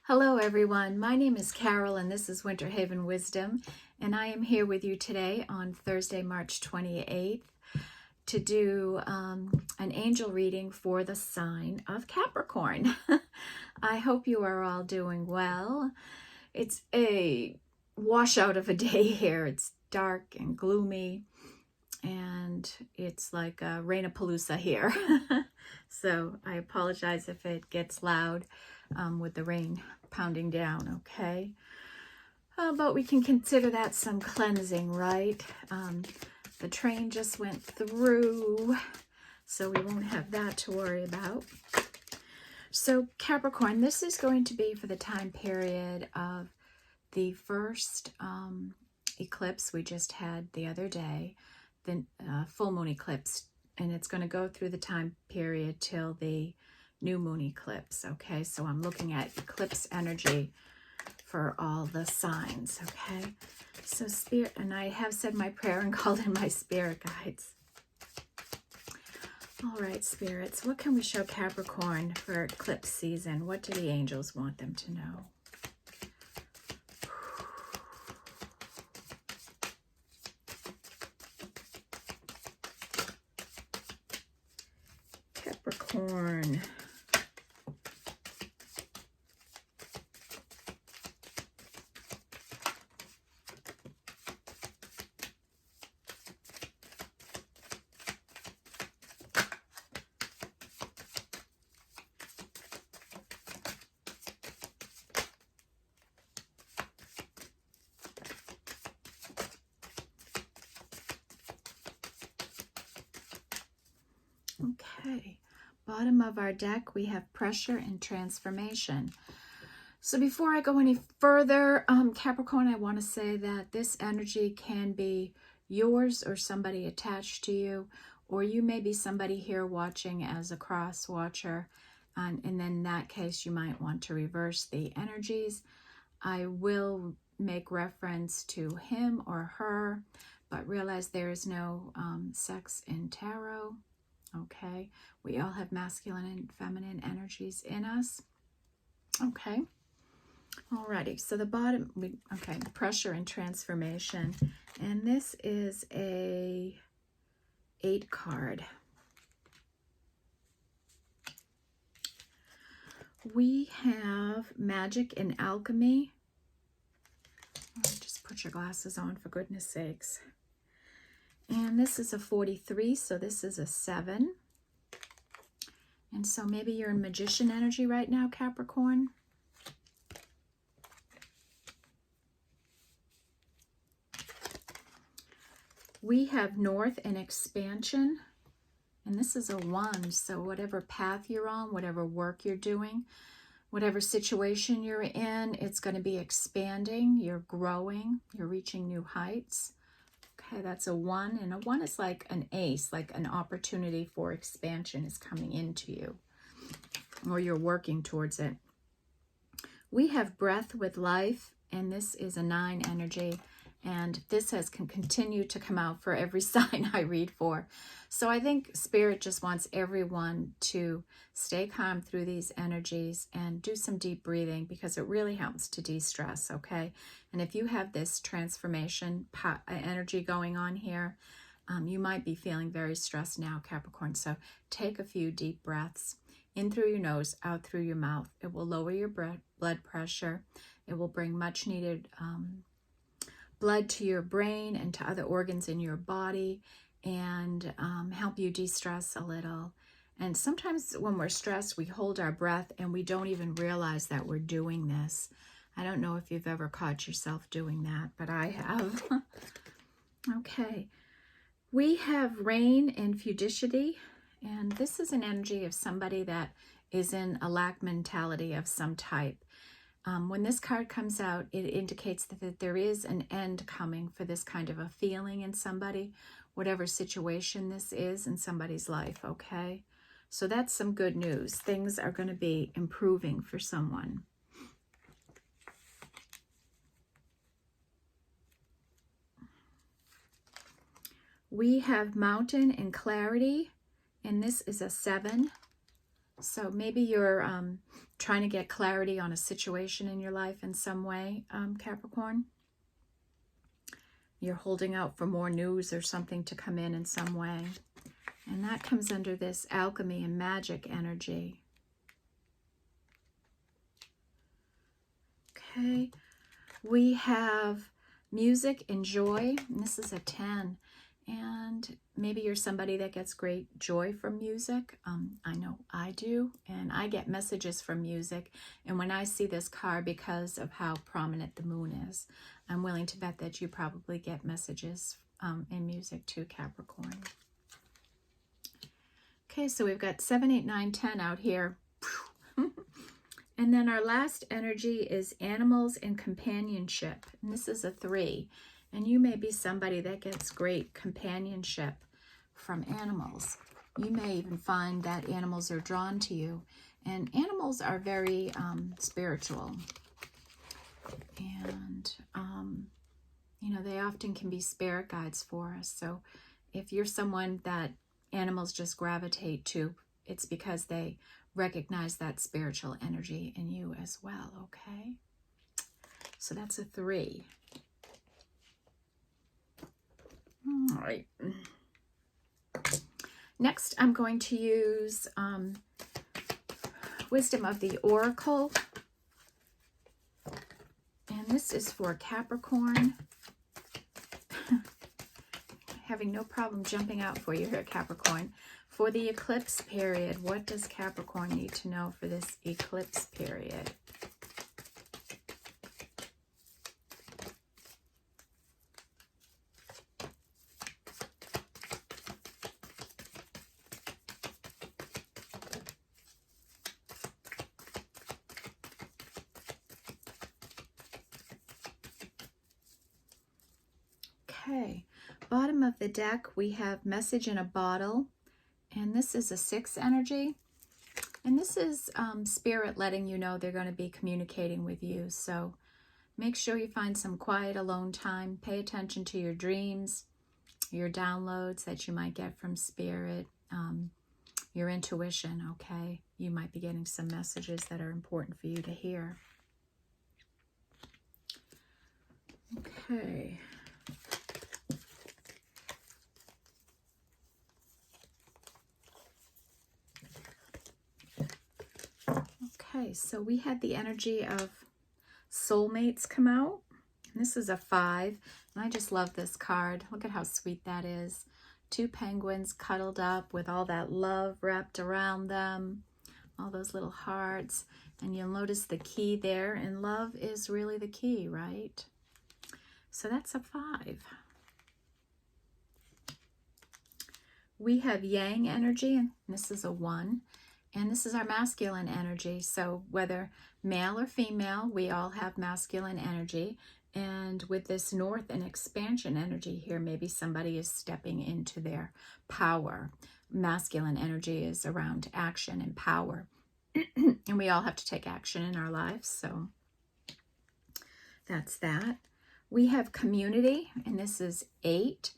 Hello everyone, my name is Carol and this is Winter Haven Wisdom, and I am here with you today on Thursday, March 28th to do an angel reading for the sign of Capricorn. I hope you are all doing well. It's a washout of a day here. It's dark and gloomy and it's like a rain-a-palooza here. So I apologize if it gets loud with the rain pounding down, okay? But we can consider that some cleansing, right? The train just went through, so we won't have that to worry about. So Capricorn, this is going to be for the time period of the first eclipse we just had the other day, the full moon eclipse, and it's going to go through the time period till the new moon eclipse. Okay, so I'm looking at eclipse energy for all the signs. Okay, so spirit, and I have said my prayer and called in my spirit guides. All right, spirits, what can we show Capricorn for eclipse season? What do the angels want them to know? Capricorn. Okay, bottom of our deck, we have pressure and transformation. So before I go any further, Capricorn, I want to say that this energy can be yours or somebody attached to you, or you may be somebody here watching as a cross watcher, and then in that case, you might want to reverse the energies. I will make reference to him or her, but realize there is no sex in tarot. Okay, we all have masculine and feminine energies in us. Okay, alrighty, so the bottom, okay, pressure and transformation, and this is a 8 card. We have magic and alchemy. Just put your glasses on for goodness sakes. And this is a 43, so this is a 7. And so maybe you're in magician energy right now, Capricorn. We have north and expansion. And this is a 1, so whatever path you're on, whatever work you're doing, whatever situation you're in, it's going to be expanding, you're growing, you're reaching new heights. Okay, that's a 1, and a 1 is like an ace, like an opportunity for expansion is coming into you, or you're working towards it. We have breath with life, and this is a 9 energy, and this can continue to come out for every sign I read for. So I think Spirit just wants everyone to stay calm through these energies and do some deep breathing, because it really helps to de-stress, okay? And if you have this transformation energy going on here, you might be feeling very stressed now, Capricorn. So take a few deep breaths in through your nose, out through your mouth. It will lower your blood pressure. It will bring much needed blood to your brain and to other organs in your body, and help you de-stress a little. And sometimes when we're stressed, we hold our breath and we don't even realize that we're doing this. I don't know if you've ever caught yourself doing that, but I have. Okay, we have rain and fugacity, and this is an energy of somebody that is in a lack mentality of some type. When this card comes out, it indicates that there is an end coming for this kind of a feeling in somebody, whatever situation this is in somebody's life, okay? So that's some good news. Things are going to be improving for someone. We have mountain and clarity, and this is a 7. So maybe you're trying to get clarity on a situation in your life in some way, Capricorn. You're holding out for more news or something to come in some way. And that comes under this alchemy and magic energy. Okay. We have music and joy. And this is a 10. And maybe you're somebody that gets great joy from music. I know I do. And I get messages from music. And when I see this card, because of how prominent the moon is, I'm willing to bet that you probably get messages in music too, Capricorn. Okay, so we've got 7, 8, 9, 10 out here. And then our last energy is animals and companionship. And this is a 3. And you may be somebody that gets great companionship from animals. You may even find that animals are drawn to you. And animals are very spiritual. And, you know, they often can be spirit guides for us. So if you're someone that animals just gravitate to, it's because they recognize that spiritual energy in you as well, okay? So that's a 3. All right. Next, I'm going to use Wisdom of the Oracle. And this is for Capricorn. Having no problem jumping out for you here, Capricorn. For the eclipse period, what does Capricorn need to know for this eclipse period? Okay, bottom of the deck, we have Message in a Bottle, and this is a 6 energy, and this is Spirit letting you know they're going to be communicating with you. So make sure you find some quiet alone time. Pay attention to your dreams, your downloads that you might get from Spirit, your intuition, okay? You might be getting some messages that are important for you to hear. Okay. Okay, so we had the energy of soulmates come out. And this is a 5, and I just love this card. Look at how sweet that is. 2 penguins cuddled up with all that love wrapped around them, all those little hearts. And you'll notice the key there, and love is really the key, right? So that's a 5. We have yang energy, and this is a 1. And this is our masculine energy. So whether male or female, we all have masculine energy. And with this north and expansion energy here, maybe somebody is stepping into their power. Masculine energy is around action and power. And we all have to take action in our lives. So that's that. We have community, and this is 8.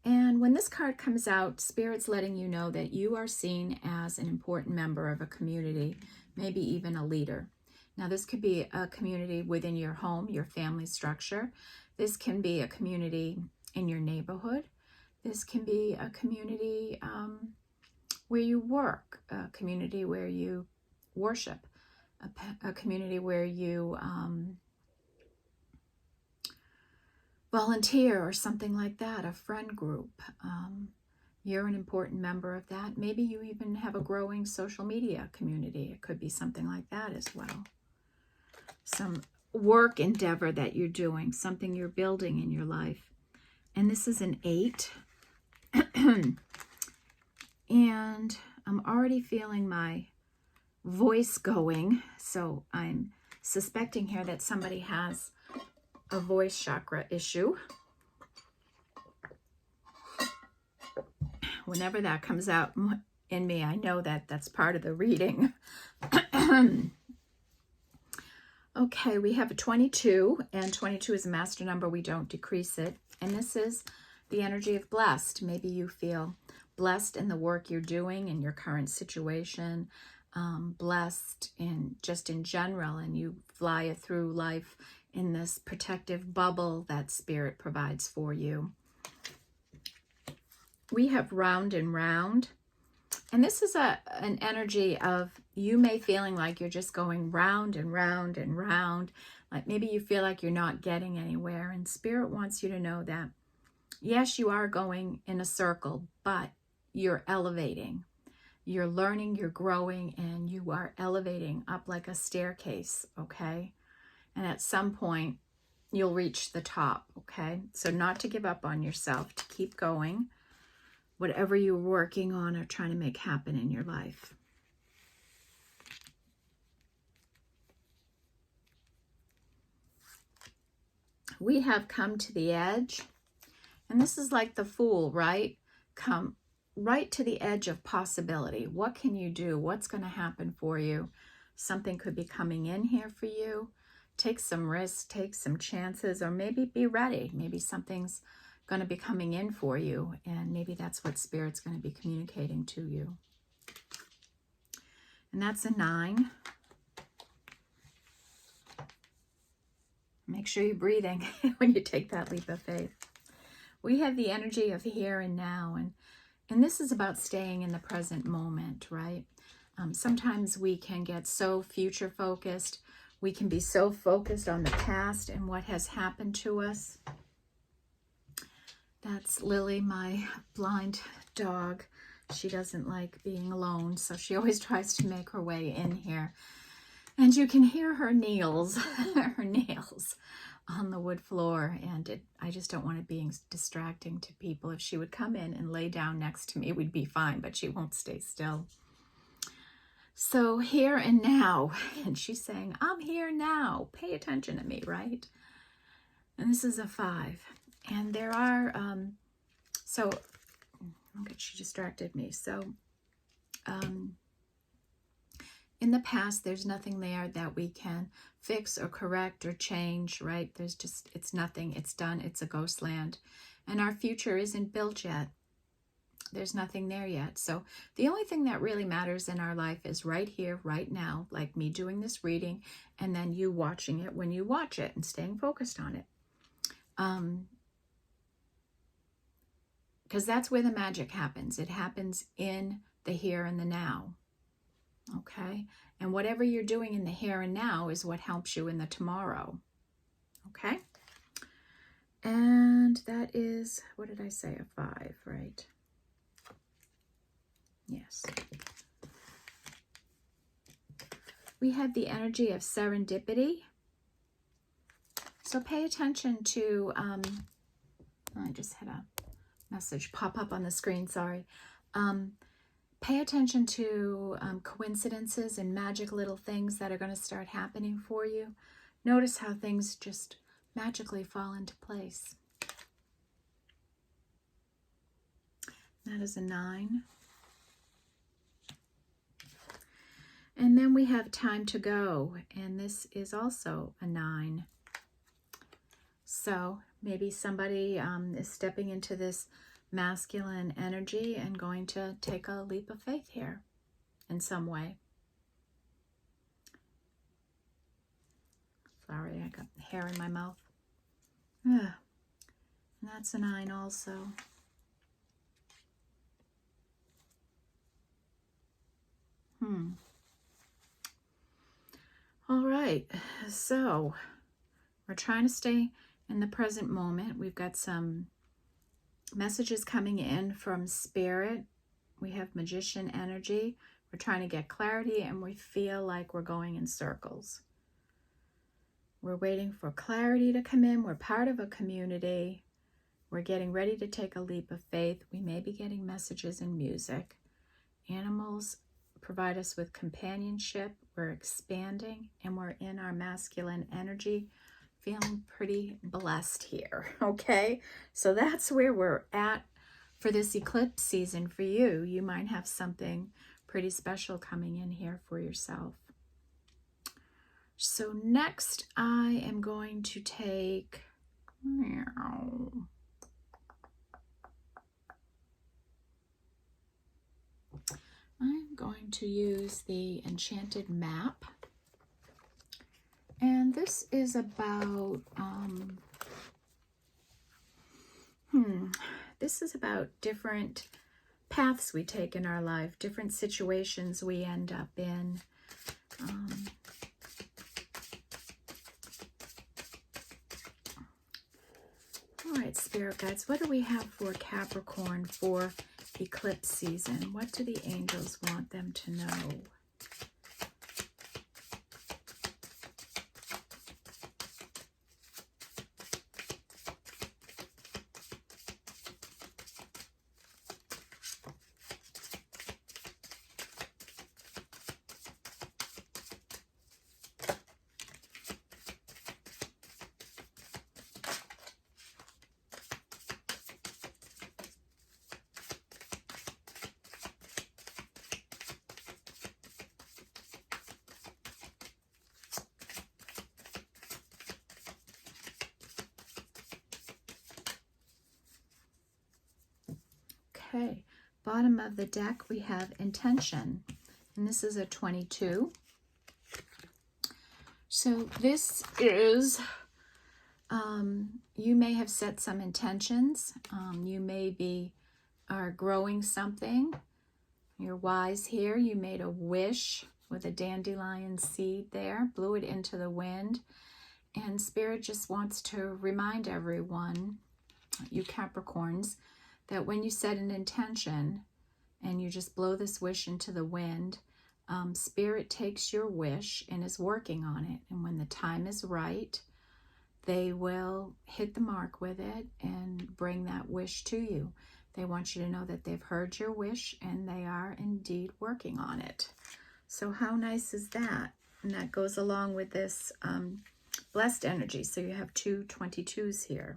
And when this card comes out, Spirit's letting you know that you are seen as an important member of a community, maybe even a leader. Now, this could be a community within your home, your family structure. This can be a community in your neighborhood. This can be a community where you work, a community where you worship, a community where you volunteer or something like that, a friend group. You're an important member of that. Maybe you even have a growing social media community. It could be something like that as well. Some work endeavor that you're doing, something you're building in your life. And this is an 8. And I'm already feeling my voice going. So I'm suspecting here that somebody has a voice chakra issue. Whenever that comes out in me, I know that that's part of the reading. Okay, we have a 22, and 22 is a master number. We don't decrease it. And this is the energy of blessed. Maybe you feel blessed in the work you're doing in your current situation. blessed in just in general, and you fly through life in this protective bubble that Spirit provides for you. We have round and round, and this is an energy of you may feeling like you're just going round and round and round, like maybe you feel like you're not getting anywhere, and Spirit wants you to know that yes, you are going in a circle, but you're elevating. You're learning, you're growing, and you are elevating up like a staircase, okay? And at some point, you'll reach the top, okay? So not to give up on yourself, to keep going, whatever you're working on or trying to make happen in your life. We have come to the edge, and this is like the Fool, right? Come right to the edge of possibility. What can you do? What's going to happen for you? Something could be coming in here for you. Take some risks, take some chances, or maybe be ready. Maybe something's going to be coming in for you, and maybe that's what Spirit's going to be communicating to you. And that's a 9. Make sure you're breathing when you take that leap of faith. We have the energy of here and now, and this is about staying in the present moment, right? Sometimes we can get so future focused. We can be so focused on the past and what has happened to us. That's Lily, my blind dog. She doesn't like being alone, so she always tries to make her way in here. And you can hear her nails, her nails on the wood floor, and I just don't want it being distracting to people. If she would come in and lay down next to me, we'd be fine, but she won't stay still. So here and now, and she's saying, I'm here now. Pay attention to me, right? And this is a 5. And there are, okay, she distracted me. So, in the past, there's nothing there that we can fix or correct or change, right? There's just, it's nothing. It's done. It's a ghost land. And our future isn't built yet. There's nothing there yet. So the only thing that really matters in our life is right here, right now, like me doing this reading, and then you watching it when you watch it and staying focused on it. Because that's where the magic happens. It happens in the here and the now. Okay, and whatever you're doing in the here and now is what helps you in the tomorrow. Okay, and that is, what did I say, a 5, right? Yes. We have the energy of serendipity. So pay attention to, I just had a message pop up on the screen, sorry. Pay attention to coincidences and magic little things that are going to start happening for you. Notice how things just magically fall into place. That is a 9. And then we have time to go, and this is also a 9. So maybe somebody is stepping into this masculine energy and going to take a leap of faith here in some way. Sorry, I got hair in my mouth. And that's a 9 also. All right, so we're trying to stay in the present moment. We've got some messages coming in from Spirit. We have Magician energy. We're trying to get clarity, and we feel like we're going in circles. We're waiting for clarity to come in. We're part of a community. We're getting ready to take a leap of faith. We may be getting messages in music. Animals provide us with companionship. We're expanding, and we're in our masculine energy. Feeling pretty blessed here, okay? So that's where we're at for this eclipse season for you. You might have something pretty special coming in here for yourself. So next I am going to take I'm going to use the Enchanted Map. And this is about, this is about different paths we take in our life, different situations we end up in. All right, Spirit Guides, what do we have for Capricorn for eclipse season? What do the angels want them to know? Okay, bottom of the deck we have intention, and this is a 22. So this is, you may have set some intentions. You maybe are growing something. You're wise here. You made a wish with a dandelion seed there, blew it into the wind. And Spirit just wants to remind everyone, you Capricorns, that when you set an intention and you just blow this wish into the wind, Spirit takes your wish and is working on it. And when the time is right, they will hit the mark with it and bring that wish to you. They want you to know that they've heard your wish and they are indeed working on it. So how nice is that? And that goes along with this blessed energy. So you have two 22s here.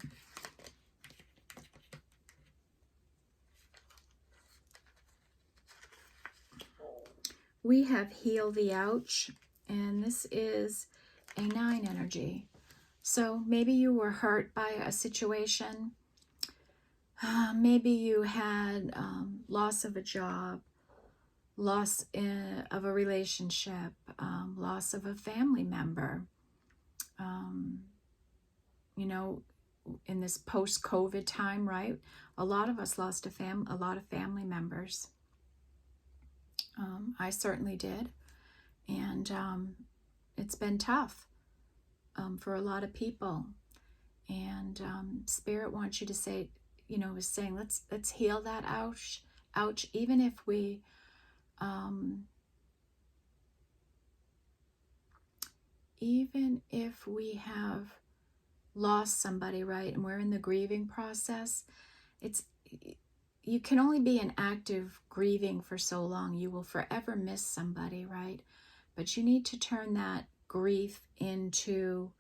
We have Heal the Ouch, and this is a 9 energy. So maybe you were hurt by a situation. Maybe you had loss of a job, loss of a relationship, loss of a family member. You know, in this post-COVID time, right? A lot of us lost a lot of family members. I certainly did. And it's been tough for a lot of people. And Spirit wants you to say, you know, is saying, let's heal that ouch, even if we have lost somebody, right, and we're in the grieving process, you can only be in active grieving for so long. You will forever miss somebody, right? But you need to turn that grief into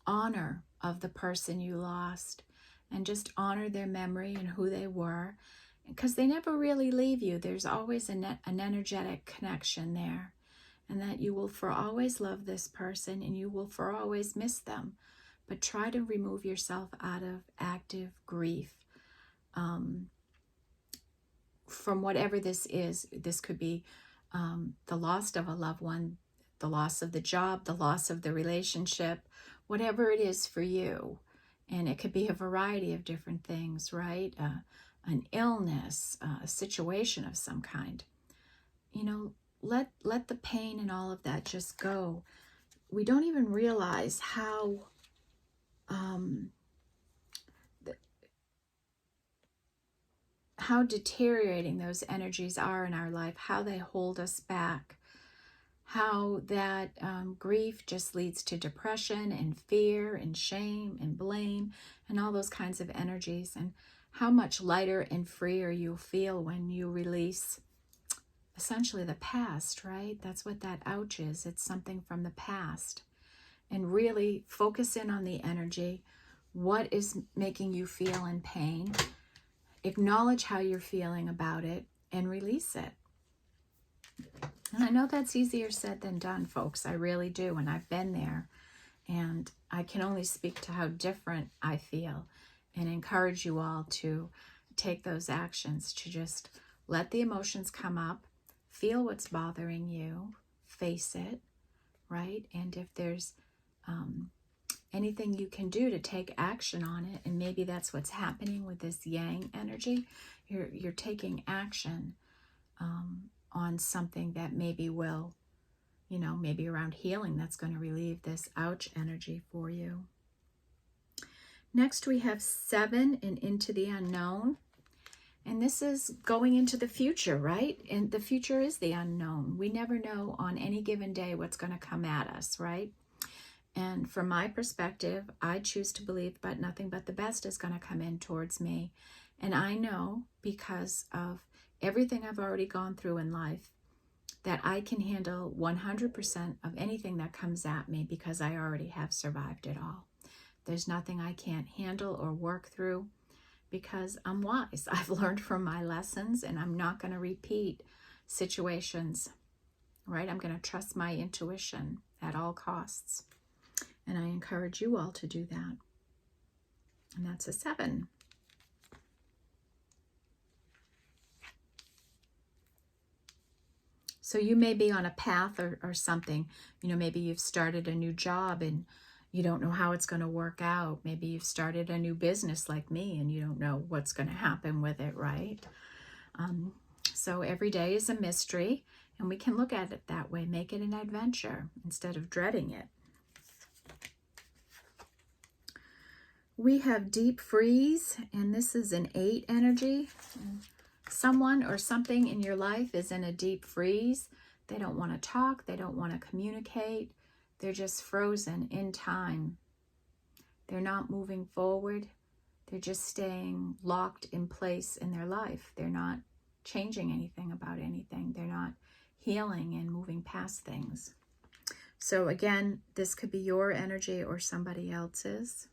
honor of the person you lost, and just honor their memory and who they were, because they never really leave you. There's always an energetic connection there, and that you will for always love this person and you will for always miss them. But try to remove yourself out of active grief from whatever this is. This could be the loss of a loved one, the loss of the job, the loss of the relationship, whatever it is for you. And it could be a variety of different things, right? An illness, a situation of some kind. You know, let the pain and all of that just go. We don't even realize how deteriorating those energies are in our life, how they hold us back, how that grief just leads to depression and fear and shame and blame and all those kinds of energies, and how much lighter and freer you'll feel when you release essentially the past, right? That's what that ouch is. It's something from the past. And really focus in on the energy. What is making you feel in pain? Acknowledge how you're feeling about it and release it. And I know that's easier said than done, folks. I really do. And I've been there. And I can only speak to how different I feel and encourage you all to take those actions to just let the emotions come up, feel what's bothering you, face it, right? And if there's anything you can do to take action on it, and maybe that's what's happening with this yang energy, you're taking action on something that maybe will, you know, maybe around healing, that's going to relieve this ouch energy for you. Next we have 7 and into the unknown. And this is going into the future, right? And the future is the unknown. We never know on any given day what's going to come at us, right? And from my perspective, I choose to believe but nothing but the best is going to come in towards me. And I know, because of everything I've already gone through in life, that I can handle 100% of anything that comes at me because I already have survived it all. There's nothing I can't handle or work through because I'm wise. I've learned from my lessons, and I'm not going to repeat situations, right? I'm going to trust my intuition at all costs. And I encourage you all to do that. And that's a 7. So you may be on a path or something. You know, maybe you've started a new job and you don't know how it's going to work out. Maybe you've started a new business like me and you don't know what's going to happen with it, right? So every day is a mystery, and we can look at it that way. Make it an adventure instead of dreading it. We have deep freeze, and this is an 8 energy. Someone or something in your life is in a deep freeze. They don't want to talk. They don't want to communicate. They're just frozen in time. They're not moving forward. They're just staying locked in place in their life. They're not changing anything about anything. They're not healing and moving past things. So again, this could be your energy or somebody else's.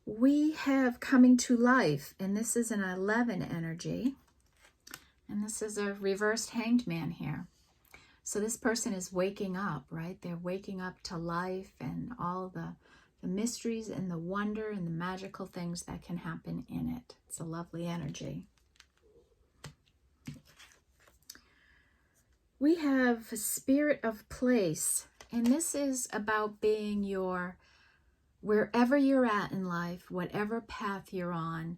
We have coming to life, and this is an 11 energy, and this is a reversed hanged man here. So this person is waking up, right? They're waking up to life and all the mysteries and the wonder and the magical things that can happen in it. It's a lovely energy. We have spirit of place, and this is about being your, wherever you're at in life, whatever path you're on,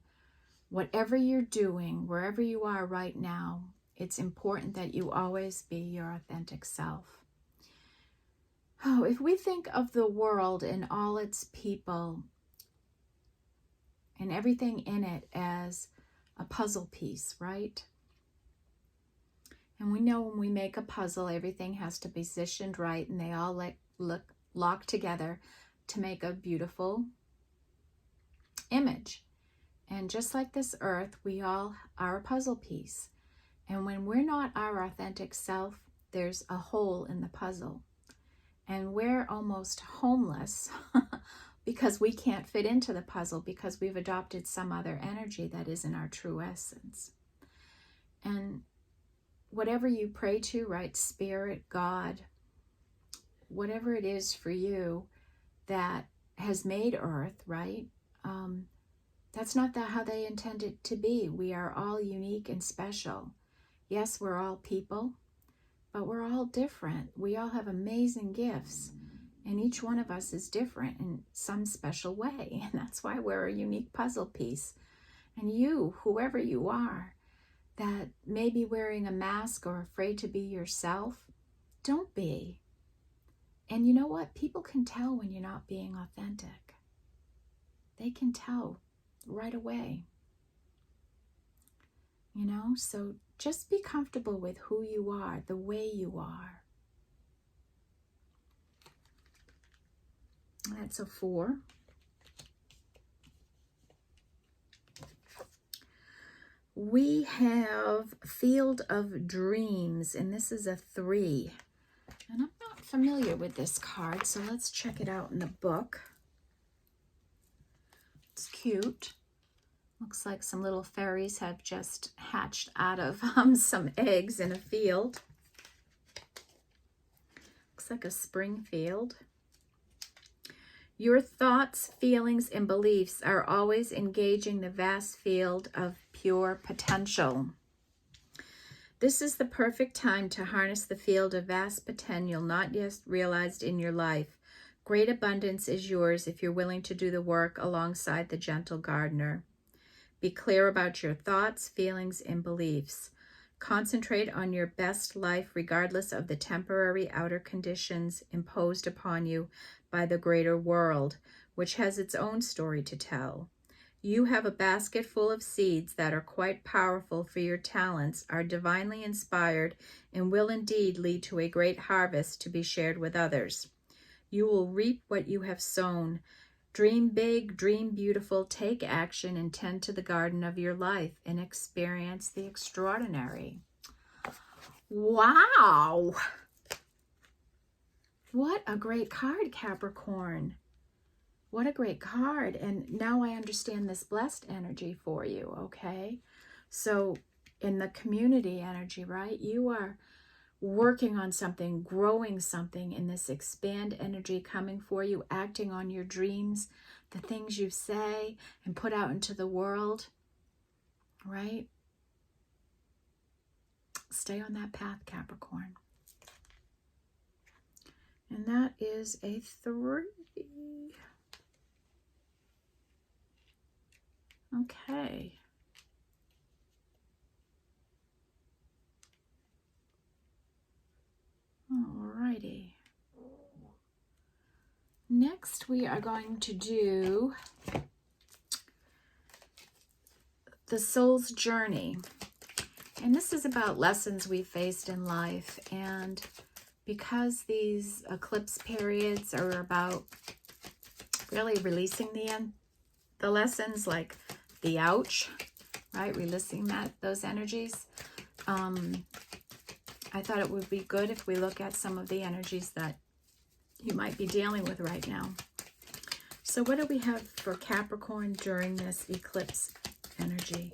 whatever you're doing, wherever you are right now, it's important that you always be your authentic self. Oh, if we think of the world and all its people and everything in it as a puzzle piece, right? And we know when we make a puzzle, everything has to be positioned right, and they all lock together to make a beautiful image. And just like this earth, we all are a puzzle piece. And when we're not our authentic self, there's a hole in the puzzle. And we're almost homeless because we can't fit into the puzzle because we've adopted some other energy that isn't our true essence. And whatever you pray to, right, Spirit, God, whatever it is for you that has made Earth, right, that's not how they intend it to be. We are all unique and special. Yes, we're all people, but we're all different. We all have amazing gifts, and each one of us is different in some special way, and that's why we're a unique puzzle piece. And you, whoever you are, that may be wearing a mask or afraid to be yourself, don't be. And you know what? People can tell when you're not being authentic. They can tell right away. You know, so just be comfortable with who you are, the way you are. That's a 4. We have Field of Dreams, and this is a 3. And I'm not familiar with this card, so let's check it out in the book. It's cute. Looks like some little fairies have just hatched out of some eggs in a field. looks like a spring field. Your thoughts, feelings, and beliefs are always engaging the vast field of pure potential. This is the perfect time to harness the field of vast potential not yet realized in your life. Great abundance is yours if you're willing to do the work alongside the gentle gardener. Be clear about your thoughts, feelings, and beliefs. Concentrate on your best life regardless of the temporary outer conditions imposed upon you by the greater world, which has its own story to tell. You have a basket full of seeds that are quite powerful, for your talents are divinely inspired and will indeed lead to a great harvest to be shared with others. You will reap what you have sown. Dream big, dream beautiful, take action, and tend to the garden of your life and experience the extraordinary. Wow! What a great card, Capricorn. What a great card. And now I understand this blessed energy for you, okay? So in the community energy, right, you are working on something, growing something in this expand energy coming for you, acting on your dreams, the things you say and put out into the world, right? Stay on that path, Capricorn. And that is a 3. Okay. Alrighty. Next, we are going to do the soul's journey. And this is about lessons we faced in life. And because these eclipse periods are about really releasing the lessons, like the ouch, right? Releasing those energies. I thought it would be good if we look at some of the energies that you might be dealing with right now. So what do we have for Capricorn during this eclipse energy?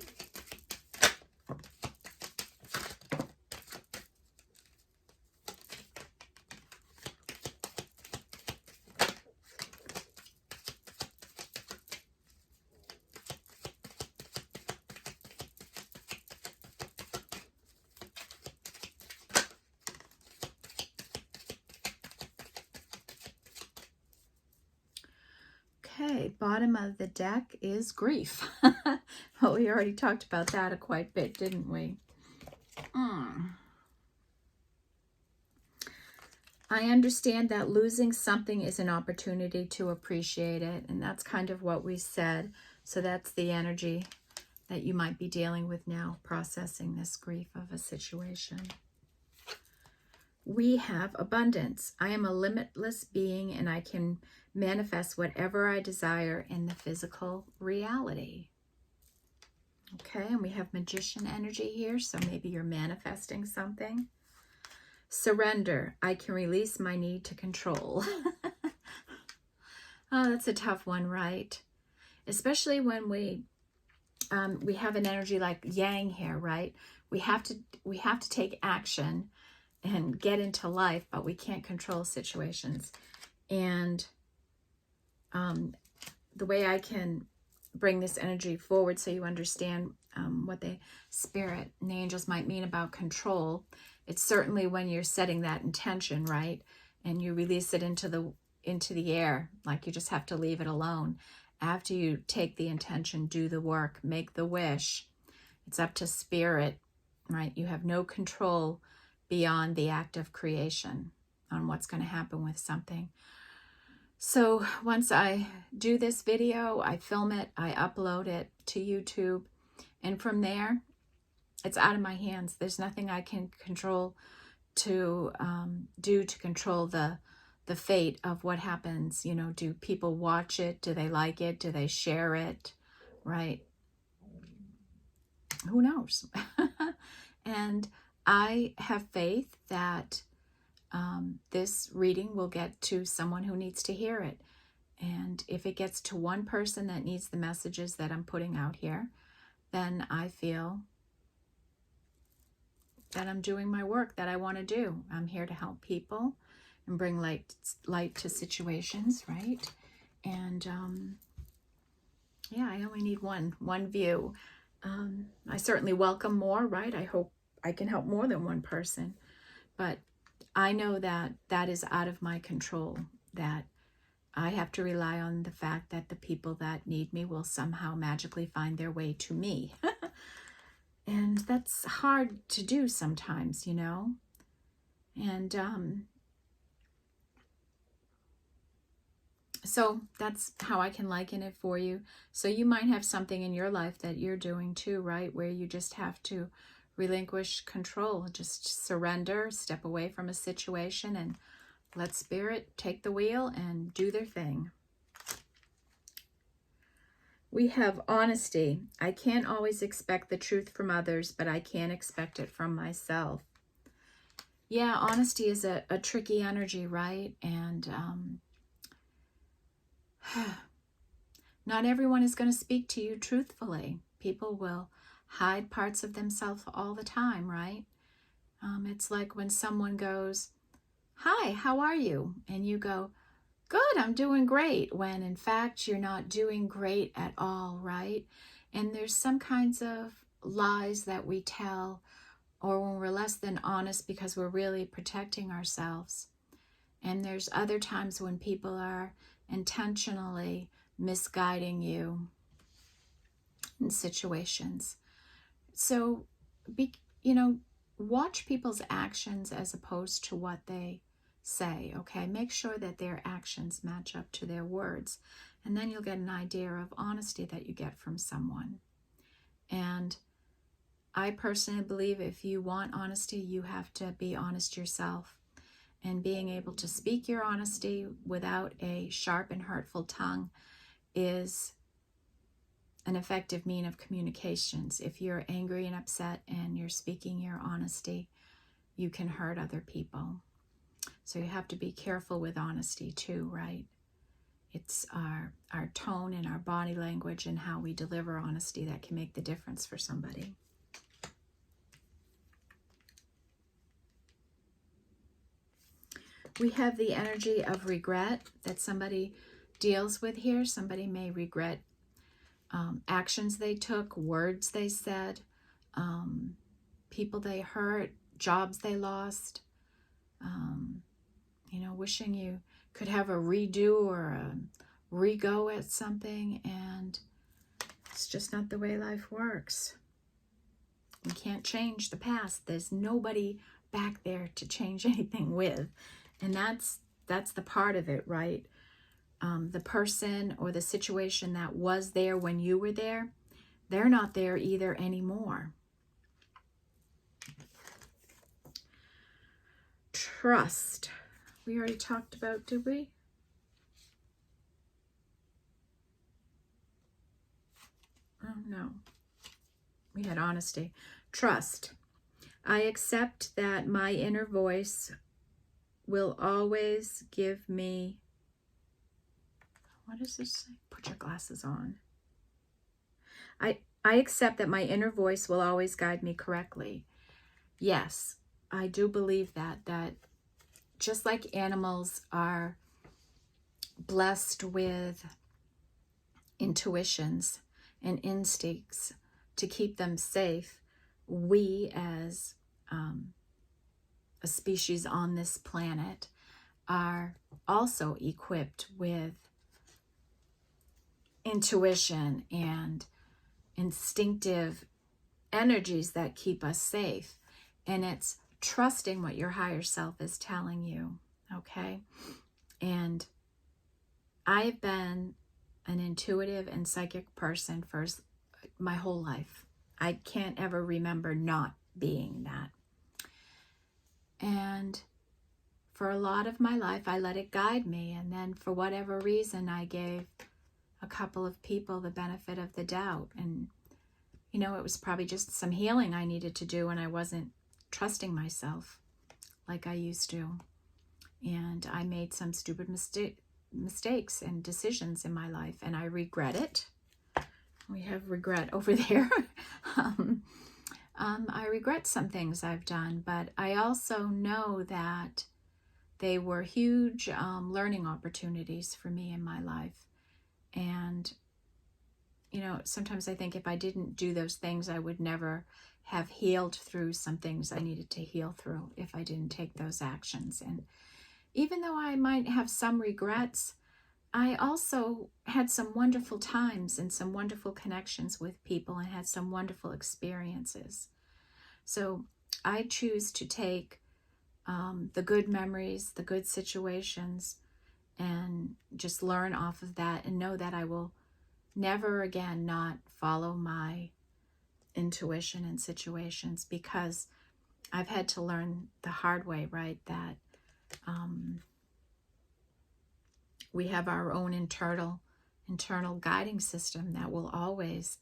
Okay, bottom of the deck is grief. Well, we already talked about that quite a bit, didn't we? I understand that losing something is an opportunity to appreciate it, and that's kind of what we said. So that's the energy that you might be dealing with now, processing this grief of a situation. We have abundance. I am a limitless being, and I can manifest whatever I desire in the physical reality. Okay, and we have magician energy here, so maybe you're manifesting something. Surrender. I can release my need to control. Oh, that's a tough one, right? Especially when we have an energy like Yang here, right? We have to take action and get into life, but we can't control situations. And the way I can bring this energy forward so you understand what the spirit and the angels might mean about control, it's certainly when you're setting that intention, right? And you release it into the air, like you just have to leave it alone. After you take the intention, do the work, make the wish, it's up to spirit, right? You have no control beyond the act of creation on what's going to happen with something. So once I do this video, I film it, I upload it to YouTube, and from there, it's out of my hands. There's nothing I can control to do to control the fate of what happens. You know, do people watch it? Do they like it? Do they share it? Right? Who knows? And I have faith that this reading will get to someone who needs to hear it. And if it gets to one person that needs the messages that I'm putting out here, then I feel that I'm doing my work that I want to do. I'm here to help people, and bring light to situations, right? And yeah, I only need one view. I certainly welcome more, right? I hope I can help more than one person, but I know that that is out of my control, that I have to rely on the fact that the people that need me will somehow magically find their way to me. And that's hard to do sometimes, you know? And so that's how I can liken it for you. So you might have something in your life that you're doing too, right? Where you just have to relinquish control, just surrender, step away from a situation and let Spirit take the wheel and do their thing. We have honesty. I can't always expect the truth from others, but I can expect it from myself. Yeah, honesty is a tricky energy, right? And not everyone is going to speak to you truthfully. People will hide parts of themselves all the time, right? It's like when someone goes, "Hi, how are you?" And you go, "Good, I'm doing great," when in fact you're not doing great at all, right? And there's some kinds of lies that we tell, or when we're less than honest because we're really protecting ourselves. And there's other times when people are intentionally misguiding you in situations. So, watch people's actions as opposed to what they say, okay? Make sure that their actions match up to their words, and then you'll get an idea of honesty that you get from someone. And I personally believe if you want honesty, you have to be honest yourself. And being able to speak your honesty without a sharp and hurtful tongue is an effective means of communications. If you're angry and upset and you're speaking your honesty, you can hurt other people. So you have to be careful with honesty too, right? It's our tone and our body language and how we deliver honesty that can make the difference for somebody. We have the energy of regret that somebody deals with here. Somebody may regret actions they took, words they said, people they hurt, jobs they lost, wishing you could have a redo or a re-go at something, and it's just not the way life works. We can't change the past. There's nobody back there to change anything with, and that's the part of it, right? The person or the situation that was there when you were there, they're not there either anymore. Trust. We already talked about, did we? Oh, no. We had honesty. Trust. I accept that my inner voice will always give me... What does this say? Put your glasses on. I accept that my inner voice will always guide me correctly. Yes, I do believe that just like animals are blessed with intuitions and instincts to keep them safe, we as a species on this planet are also equipped with intuition and instinctive energies that keep us safe. And it's trusting what your higher self is telling you, okay? And I've been an intuitive and psychic person for my whole life. I can't ever remember not being that. And for a lot of my life, I let it guide me. And then for whatever reason, I gave a couple of people the benefit of the doubt. And, it was probably just some healing I needed to do, and I wasn't trusting myself like I used to. And I made some stupid mistakes and decisions in my life, and I regret it. We have regret over there. I regret some things I've done, but I also know that they were huge learning opportunities for me in my life. And, you know, sometimes I think if I didn't do those things, I would never have healed through some things I needed to heal through if I didn't take those actions. And even though I might have some regrets, I also had some wonderful times and some wonderful connections with people and had some wonderful experiences. So I choose to take the good memories, the good situations, and just learn off of that and know that I will never again not follow my intuition in situations, because I've had to learn the hard way, right, that we have our own internal guiding system that will always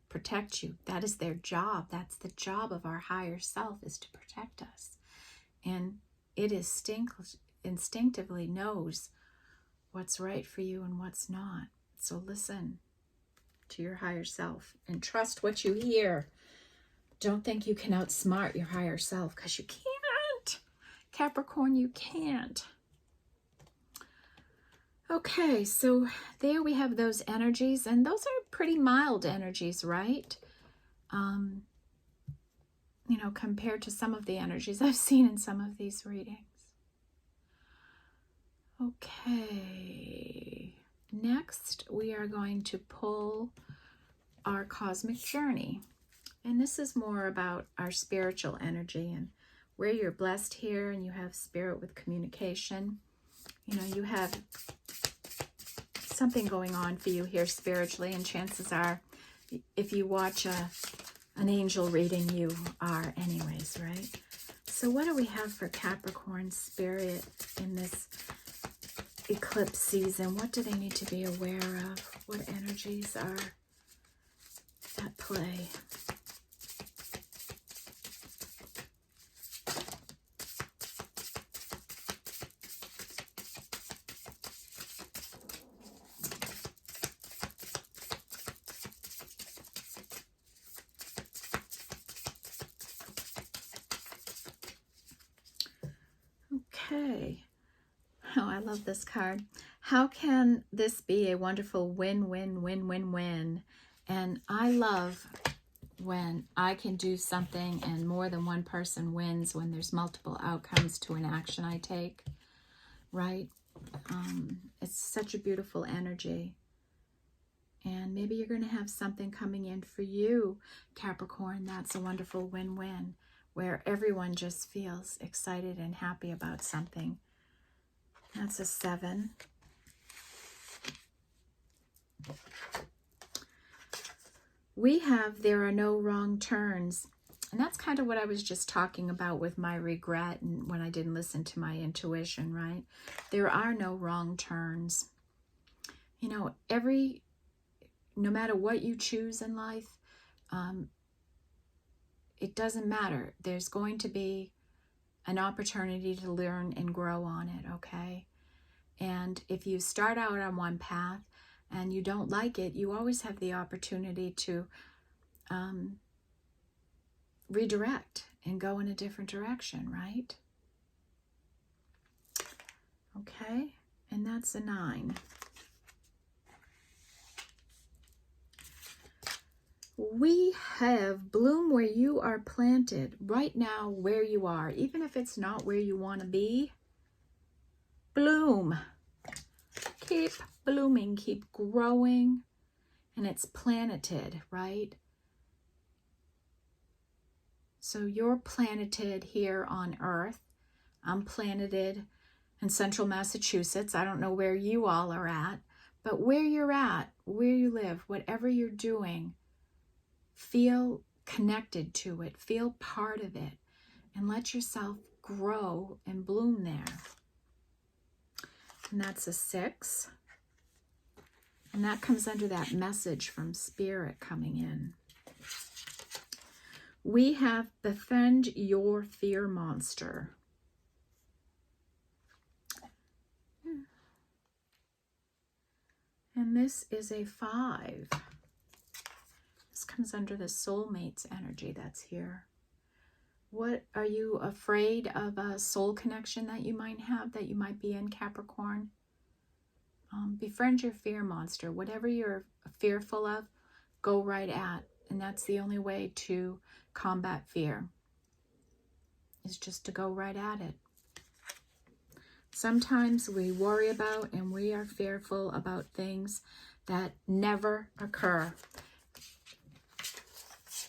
protect you. That is their job. That's the job of our higher self, is to protect us. And it instinctively knows what's right for you and what's not. So listen to your higher self and trust what you hear. Don't think you can outsmart your higher self, because you can't. Capricorn, you can't. Okay, so there we have those energies, and those are pretty mild energies, right? You know, compared to some of the energies I've seen in some of these readings. Okay, next we are going to pull our cosmic journey. And this is more about our spiritual energy and where you're blessed here and you have spirit with communication. You know, you have something going on for you here spiritually, and chances are, if you watch an angel reading, you are anyways, right? So what do we have for Capricorn spirit in this eclipse season? What do they need to be aware of? What energies are at play? Okay. Oh, I love this card. How can this be a wonderful win-win-win-win-win? And I love when I can do something and more than one person wins, when there's multiple outcomes to an action I take, right? It's such a beautiful energy. And maybe you're going to have something coming in for you, Capricorn. That's a wonderful win-win, where everyone just feels excited and happy about something. That's a 7. We have there are no wrong turns. And that's kind of what I was just talking about with my regret and when I didn't listen to my intuition, right? There are no wrong turns. You know, no matter what you choose in life, it doesn't matter. There's going to be an opportunity to learn and grow on it, okay? And if you start out on one path and you don't like it, you always have the opportunity to redirect and go in a different direction, right? Okay, and that's a 9. We have bloom where you are planted right now, where you are, even if it's not where you want to be. Bloom. Keep blooming, keep growing, and it's planeted, right? So you're planeted here on Earth. I'm planeted in central Massachusetts. I don't know where you all are at, but where you're at, where you live, whatever you're doing, feel connected to it, feel part of it, and let yourself grow and bloom there. And that's a 6. And that comes under that message from Spirit coming in. We have befriend your fear monster. And this is a 5. This comes under the soulmates energy that's here. What are you afraid of? A soul connection that you might have, that you might be in, Capricorn? Befriend your fear monster. Whatever you're fearful of, go right at. And that's the only way to combat fear, is just to go right at it. Sometimes we worry about and we are fearful about things that never occur.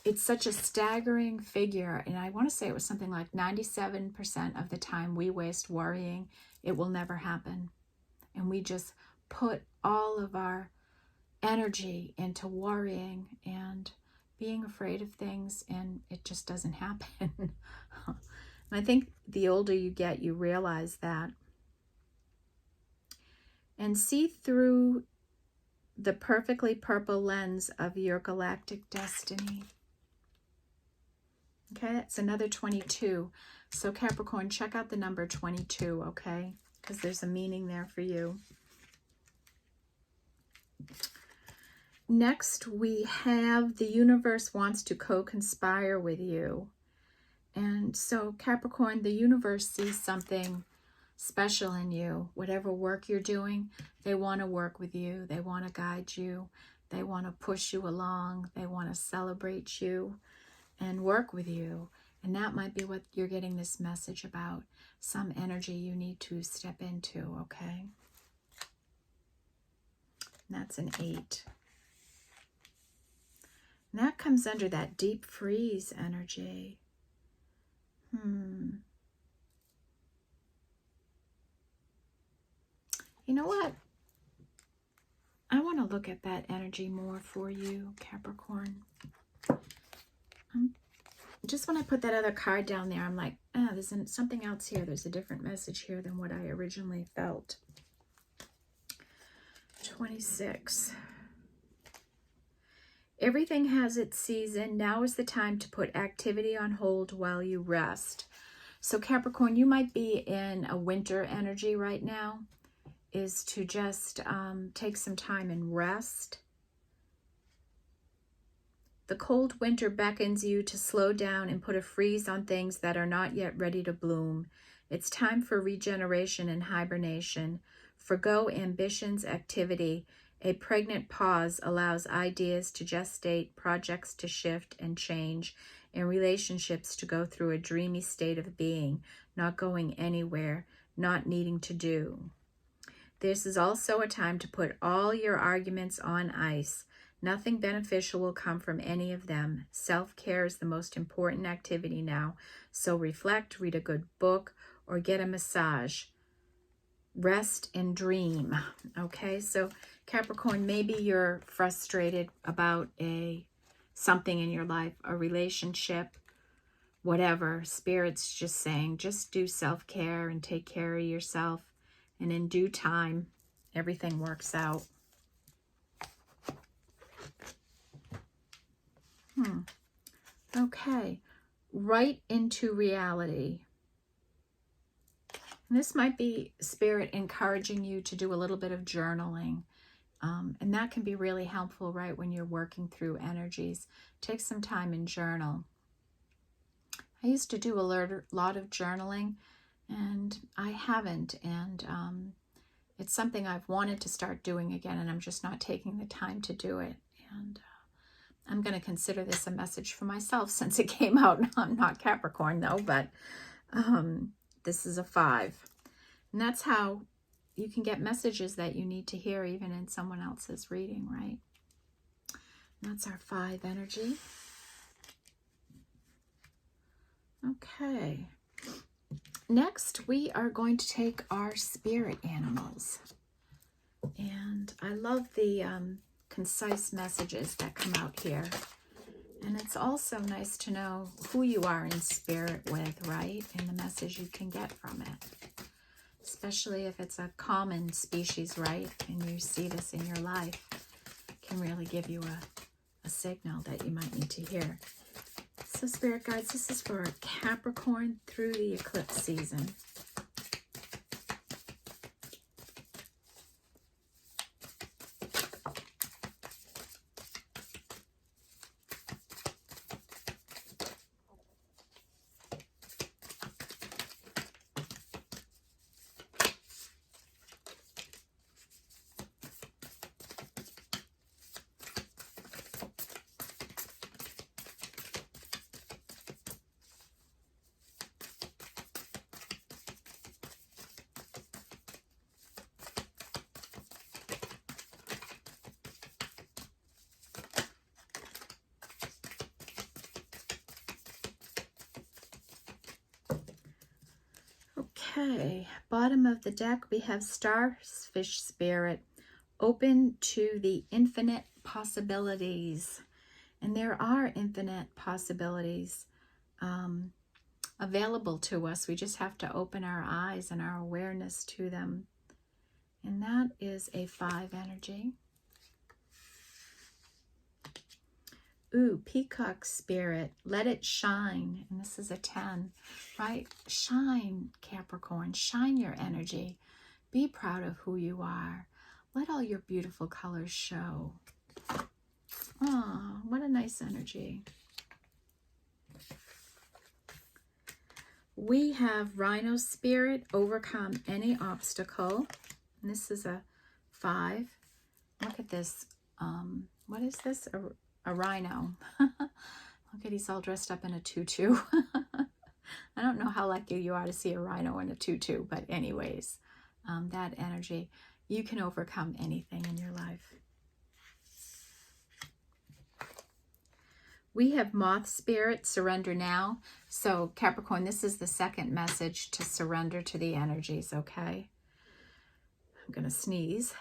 It's such a staggering figure, and I want to say it was something like 97% of the time we waste worrying, it will never happen. And we just put all of our energy into worrying and being afraid of things, and it just doesn't happen. And I think the older you get, you realize that. And see through the perfectly purple lens of your galactic destiny. Okay, that's another 22. So Capricorn, check out the number 22, okay? Because there's a meaning there for you. Next, we have the universe wants to co-conspire with you. And so Capricorn, the universe sees something special in you. Whatever work you're doing, they want to work with you. They want to guide you. They want to push you along. They want to celebrate you and work with you. And that might be what you're getting this message about. Some energy you need to step into, okay? And that's an 8. And that comes under that deep freeze energy. You know what? I want to look at that energy more for you, Capricorn. Just when I put that other card down there, I'm like, there's something else here. There's a different message here than what I originally felt. 26. Everything has its season. Now is the time to put activity on hold while you rest. So Capricorn, you might be in a winter energy right now, is to just take some time and rest. The cold winter beckons you to slow down and put a freeze on things that are not yet ready to bloom. It's time for regeneration and hibernation. Forgo ambition's activity. A pregnant pause allows ideas to gestate, projects to shift and change, and relationships to go through a dreamy state of being, not going anywhere, not needing to do. This is also a time to put all your arguments on ice. Nothing beneficial will come from any of them. Self-care is the most important activity now. So reflect, read a good book, or get a massage. Rest and dream. Okay, so Capricorn, maybe you're frustrated about something in your life, a relationship, whatever. Spirit's just saying, just do self-care and take care of yourself. And in due time, everything works out. Okay, right into reality. And this might be Spirit encouraging you to do a little bit of journaling. And that can be really helpful, right, when you're working through energies. Take some time and journal. I used to do a lot of journaling, and I haven't. And it's something I've wanted to start doing again, and I'm just not taking the time to do it. And I'm going to consider this a message for myself since it came out. I'm not Capricorn, though, but this is a 5. And that's how you can get messages that you need to hear even in someone else's reading, right? And that's our 5 energy. Okay. Next, we are going to take our spirit animals. And I love the concise messages that come out here. And it's also nice to know who you are in spirit with, right? And the message you can get from it. Especially if it's a common species, right? And you see this in your life. It can really give you a signal that you might need to hear. So Spirit Guides, this is for Capricorn through the eclipse season. Okay, bottom of the deck, we have Starfish Spirit, open to the infinite possibilities. And there are infinite possibilities available to us. We just have to open our eyes and our awareness to them. And that is a 5 energy. Ooh, Peacock Spirit, let it shine. And this is a 10, right? Shine, Capricorn. Shine your energy. Be proud of who you are. Let all your beautiful colors show. Oh, what a nice energy. We have Rhino Spirit, overcome any obstacle. And this is a 5. Look at this. What is this? A rhino. Look at, he's all dressed up in a tutu. I don't know how lucky you are to see a rhino in a tutu, but anyways, that energy. You can overcome anything in your life. We have Moth Spirit, surrender now. So Capricorn, this is the second message, to surrender to the energies, okay? I'm going to sneeze.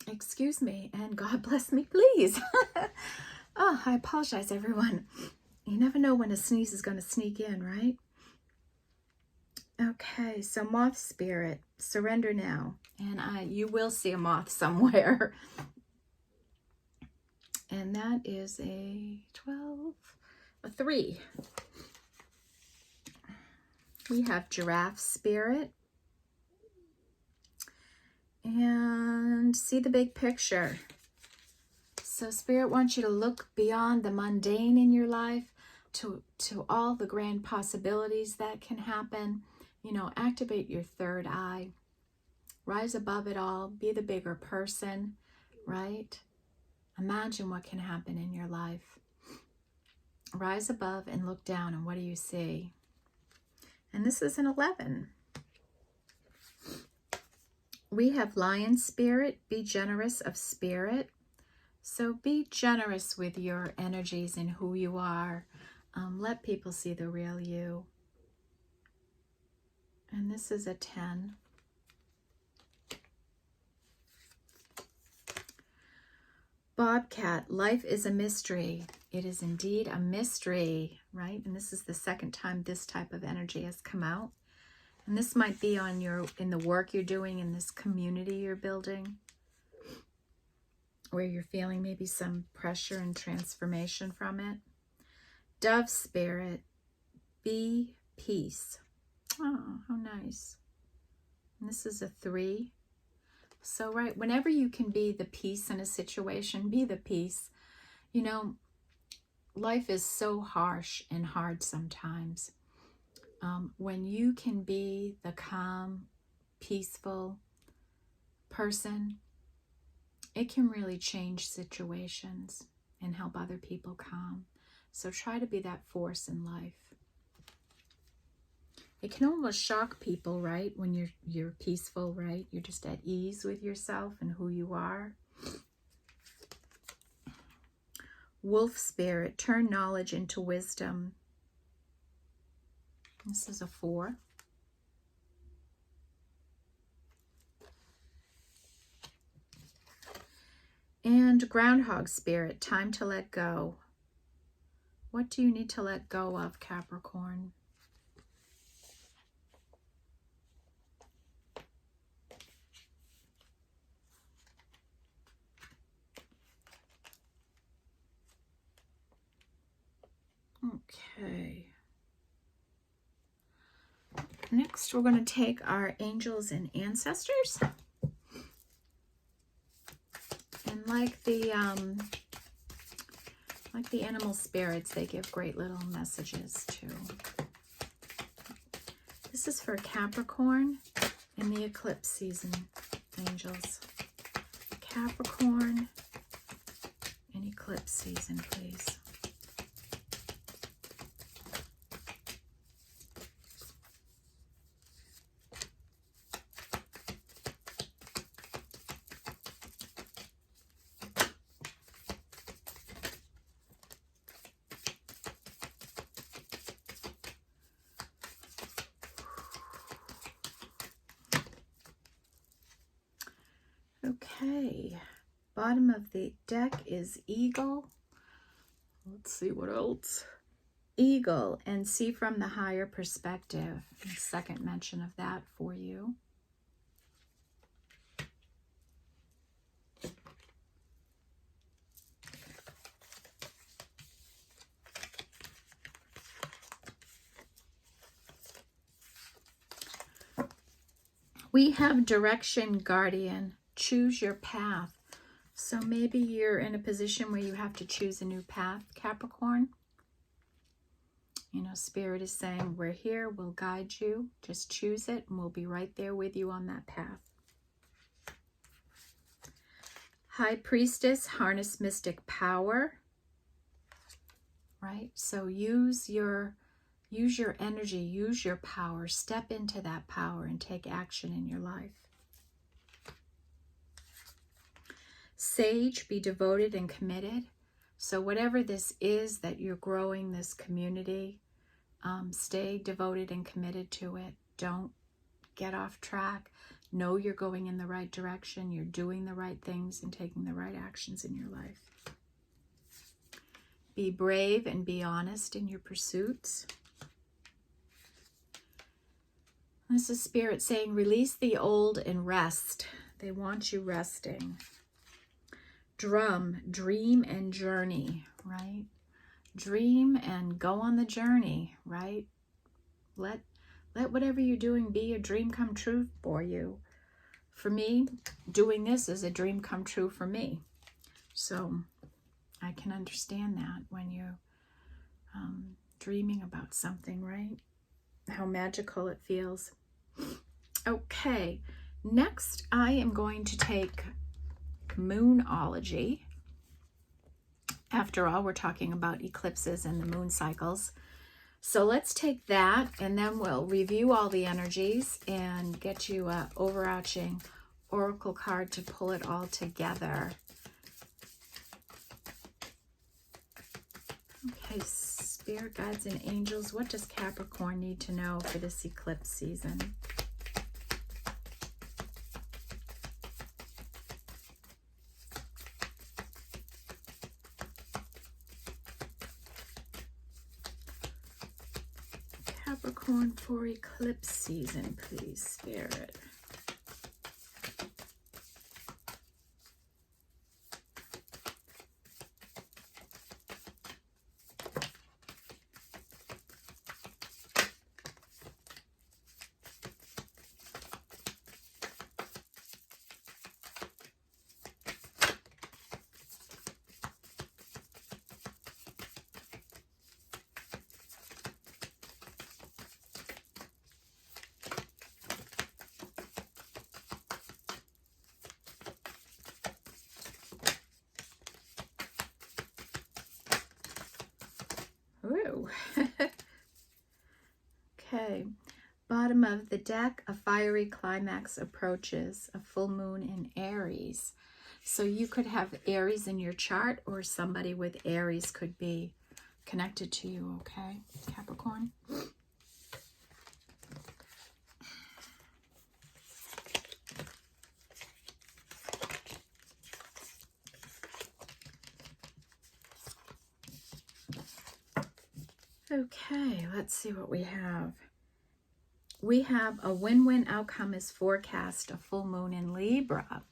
Excuse me, and God bless me, please. Oh, I apologize, everyone. You never know when a sneeze is going to sneak in, right? Okay, so Moth Spirit, surrender now. And you will see a moth somewhere. And that is a 12, a 3. We have Giraffe Spirit. And see the big picture. So Spirit wants you to look beyond the mundane in your life to all the grand possibilities that can happen. You know, activate your third eye. Rise above it all. Be the bigger person, right? Imagine what can happen in your life. Rise above and look down, and what do you see? And this is an 11. We have Lion Spirit, be generous of spirit. So be generous with your energies and who you are. Let people see the real you. And this is a 10. Bobcat, life is a mystery. It is indeed a mystery, right? And this is the second time this type of energy has come out. And this might be on in the work you're doing, in this community you're building, where you're feeling maybe some pressure and transformation from it. Dove Spirit, be peace. Oh, how nice. And this is a 3. So, right, whenever you can be the peace in a situation, be the peace. You know, life is so harsh and hard sometimes. When you can be the calm, peaceful person, it can really change situations and help other people calm. So try to be that force in life. It can almost shock people, right? When you're peaceful, right? You're just at ease with yourself and who you are. Wolf Spirit, turn knowledge into wisdom. This is a 4. And Groundhog Spirit, time to let go. What do you need to let go of, Capricorn? Okay. Next, we're going to take our angels and ancestors. And like the animal spirits, they give great little messages too. This is for Capricorn in the eclipse season, angels. Capricorn in eclipse season, please. Okay, bottom of the deck is Eagle. Let's see what else. Eagle, and see from the higher perspective. The second mention of that for you. We have Direction Guardian. Choose your path. So maybe you're in a position where you have to choose a new path, Capricorn. You know, Spirit is saying, we're here, we'll guide you. Just choose it, and we'll be right there with you on that path. High Priestess, harness mystic power. Right? So use your energy, use your power, step into that power and take action in your life. Sage, be devoted and committed. So whatever this is that you're growing, this community, stay devoted and committed to it. Don't get off track. Know you're going in the right direction. You're doing the right things and taking the right actions in your life. Be brave and be honest in your pursuits. This is Spirit saying, release the old and rest. They want you resting. Drum, dream and journey, right? Dream and go on the journey, right? Let whatever you're doing be a dream come true for you. For me, doing this is a dream come true for me. So I can understand that when you're dreaming about something, right? How magical it feels. Okay, next I am going to take Moonology. After all, we're talking about eclipses and the moon cycles. So let's take that, and then we'll review all the energies and get you an overarching oracle card to pull it all together. Okay, Spirit guides and angels, what does Capricorn need to know for this eclipse season? Capricorn for eclipse season, please, Spirit. Ooh. Okay, bottom of the deck, a fiery climax approaches, a full moon in Aries. So you could have Aries in your chart, or somebody with Aries could be connected to you, okay, Capricorn? Okay, let's see what we have. We have a win-win outcome is forecast, a full moon in Libra.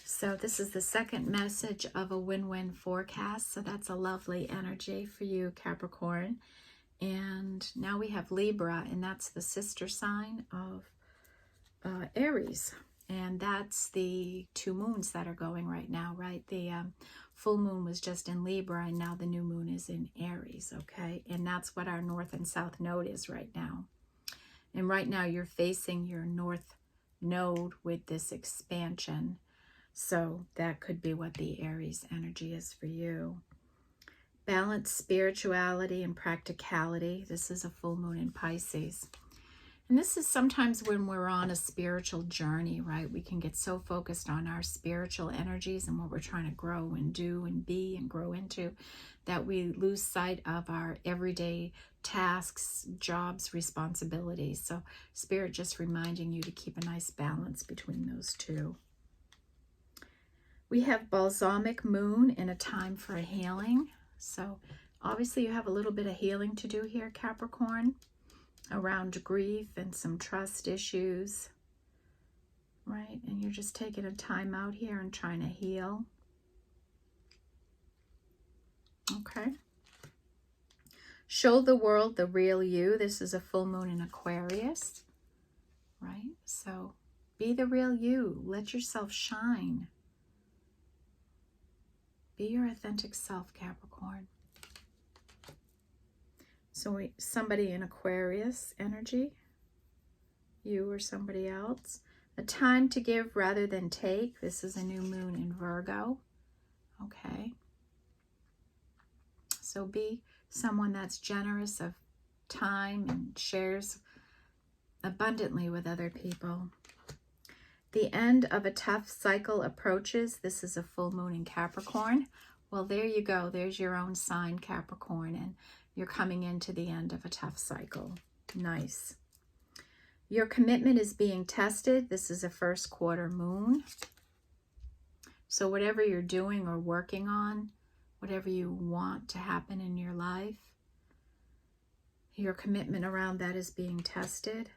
So this is the second message of a win-win forecast. So that's a lovely energy for you, Capricorn. And now we have Libra, and that's the sister sign of Aries. And that's the two moons that are going right now, right? The full moon was just in Libra, and now the new moon is in Aries, okay? And that's what our north and south node is right now. And right now you're facing your north node with this expansion. So that could be what the Aries energy is for you. Balance spirituality and practicality. This is a full moon in Pisces. And this is sometimes when we're on a spiritual journey, right? We can get so focused on our spiritual energies and what we're trying to grow and do and be and grow into that we lose sight of our everyday tasks, jobs, responsibilities. So Spirit just reminding you to keep a nice balance between those two. We have balsamic moon in a time for healing. So obviously you have a little bit of healing to do here, Capricorn, around grief and some trust issues, right? And you're just taking a time out here and trying to heal. Okay. Show the world the real you. This is a full moon in Aquarius, right? So be the real you. Let yourself shine. Be your authentic self, Capricorn. So somebody in Aquarius energy, you or somebody else. A time to give rather than take. This is a new moon in Virgo. Okay. So be someone that's generous of time and shares abundantly with other people. The end of a tough cycle approaches. This is a full moon in Capricorn. Well, there you go. There's your own sign, Capricorn, and you're coming into the end of a tough cycle. Nice. Your commitment is being tested. This is a first quarter moon. So whatever you're doing or working on, whatever you want to happen in your life, your commitment around that is being tested.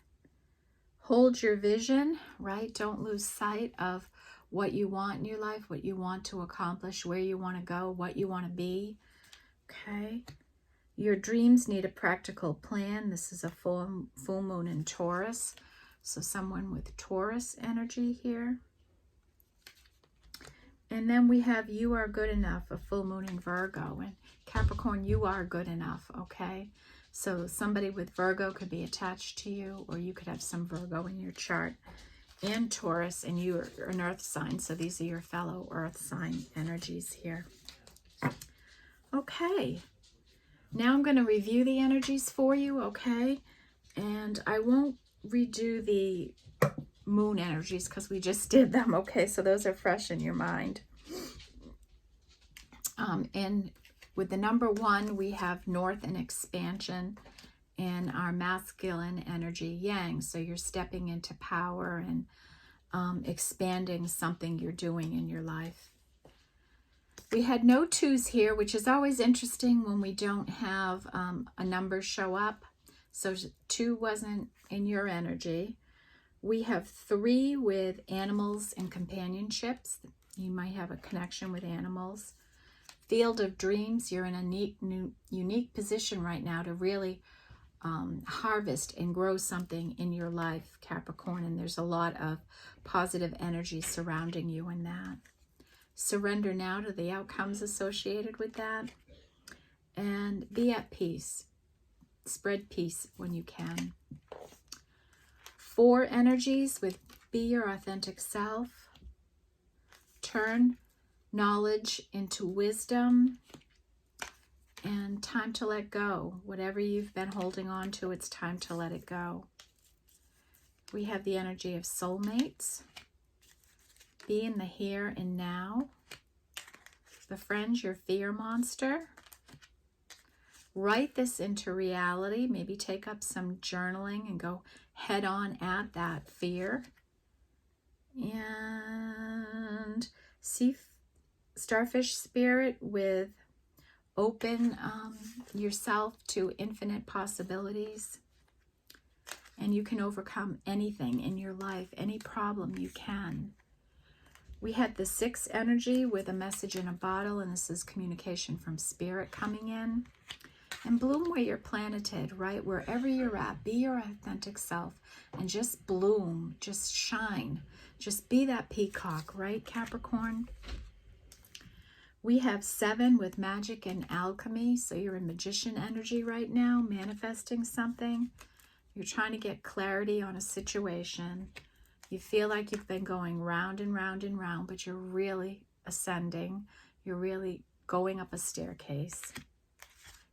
Hold your vision, right? Don't lose sight of what you want in your life, what you want to accomplish, where you want to go, what you want to be. Okay. Your dreams need a practical plan. This is a full moon in Taurus. So someone with Taurus energy here. And then we have you are good enough, a full moon in Virgo. And Capricorn, you are good enough, okay? So somebody with Virgo could be attached to you, or you could have some Virgo in your chart. And Taurus, and you are an earth sign. So these are your fellow earth sign energies here. Okay. Now I'm going to review the energies for you, okay? And I won't redo the moon energies because we just did them, okay? So those are fresh in your mind. And with the number 1, we have north and expansion in our masculine energy, yang. So you're stepping into power and expanding something you're doing in your life. We had no 2s here, which is always interesting when we don't have a number show up. So 2 wasn't in your energy. We have 3 with animals and companionships. You might have a connection with animals. Field of dreams, you're in a unique position right now to really harvest and grow something in your life, Capricorn. And there's a lot of positive energy surrounding you in that. Surrender now to the outcomes associated with that. And be at peace. Spread peace when you can. 4 energies with be your authentic self. Turn knowledge into wisdom. And time to let go. Whatever you've been holding on to, it's time to let it go. We have the energy of soulmates. Be in the here and now. Befriend your fear monster. Write this into reality. Maybe take up some journaling and go head on at that fear. And see starfish spirit with open yourself to infinite possibilities. And you can overcome anything in your life, any problem you can. We had the 6 energy with a message in a bottle, and this is communication from spirit coming in. And bloom where you're planeted, right? Wherever you're at, be your authentic self and just bloom, just shine. Just be that peacock, right, Capricorn? We have 7 with magic and alchemy. So you're in magician energy right now, manifesting something. You're trying to get clarity on a situation. You feel like you've been going round and round and round, but you're really ascending. You're really going up a staircase.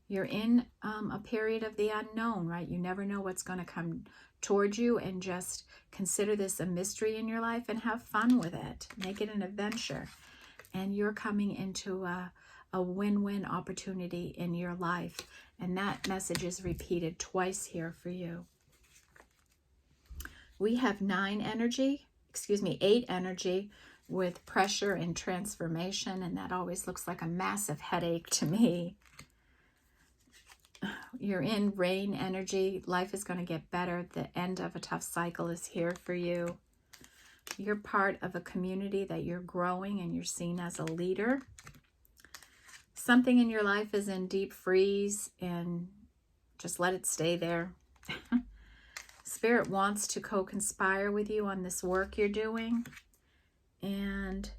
You're in a period of the unknown, right? You never know what's going to come towards you, and just consider this a mystery in your life and have fun with it. Make it an adventure. And you're coming into a win-win opportunity in your life. And that message is repeated twice here for you. We have 8 energy with pressure and transformation, and that always looks like a massive headache to me. You're in rain energy. Life is going to get better. The end of a tough cycle is here for you. You're part of a community that you're growing, and you're seen as a leader. Something in your life is in deep freeze, and just let it stay there. Spirit wants to co-conspire with you on this work you're doing. And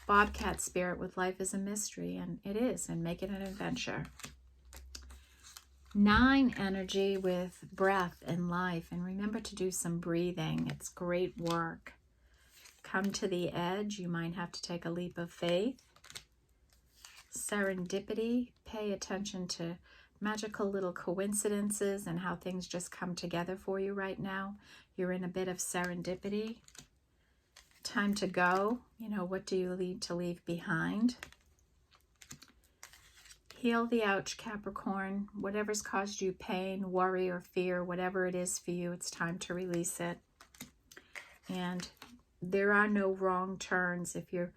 Bobcat Spirit with life is a mystery, and it is, and make it an adventure. 9 energy with breath and life, and remember to do some breathing. It's great work. Come to the edge. You might have to take a leap of faith. Serendipity. Pay attention to magical little coincidences and how things just come together for you right now. You're in a bit of serendipity. Time to go. You know, what do you need to leave behind? Heal the ouch, Capricorn. Whatever's caused you pain, worry, or fear, whatever it is for you, it's time to release it. And there are no wrong turns if you're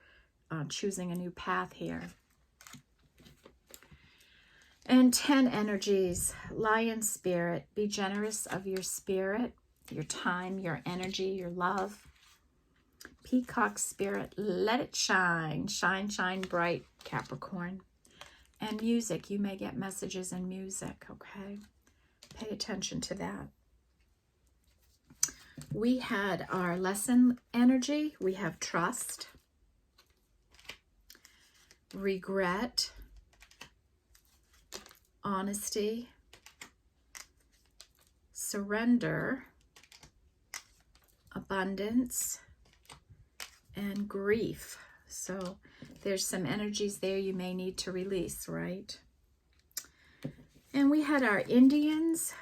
choosing a new path here. And 10 energies. Lion Spirit. Be generous of your spirit, your time, your energy, your love. Peacock Spirit. Let it shine. Shine, shine bright, Capricorn. And music. You may get messages in music, okay? Pay attention to that. We had our lesson energy. We have trust, regret, honesty, surrender, abundance, and grief. So there's some energies there you may need to release, right? And we had our Indians,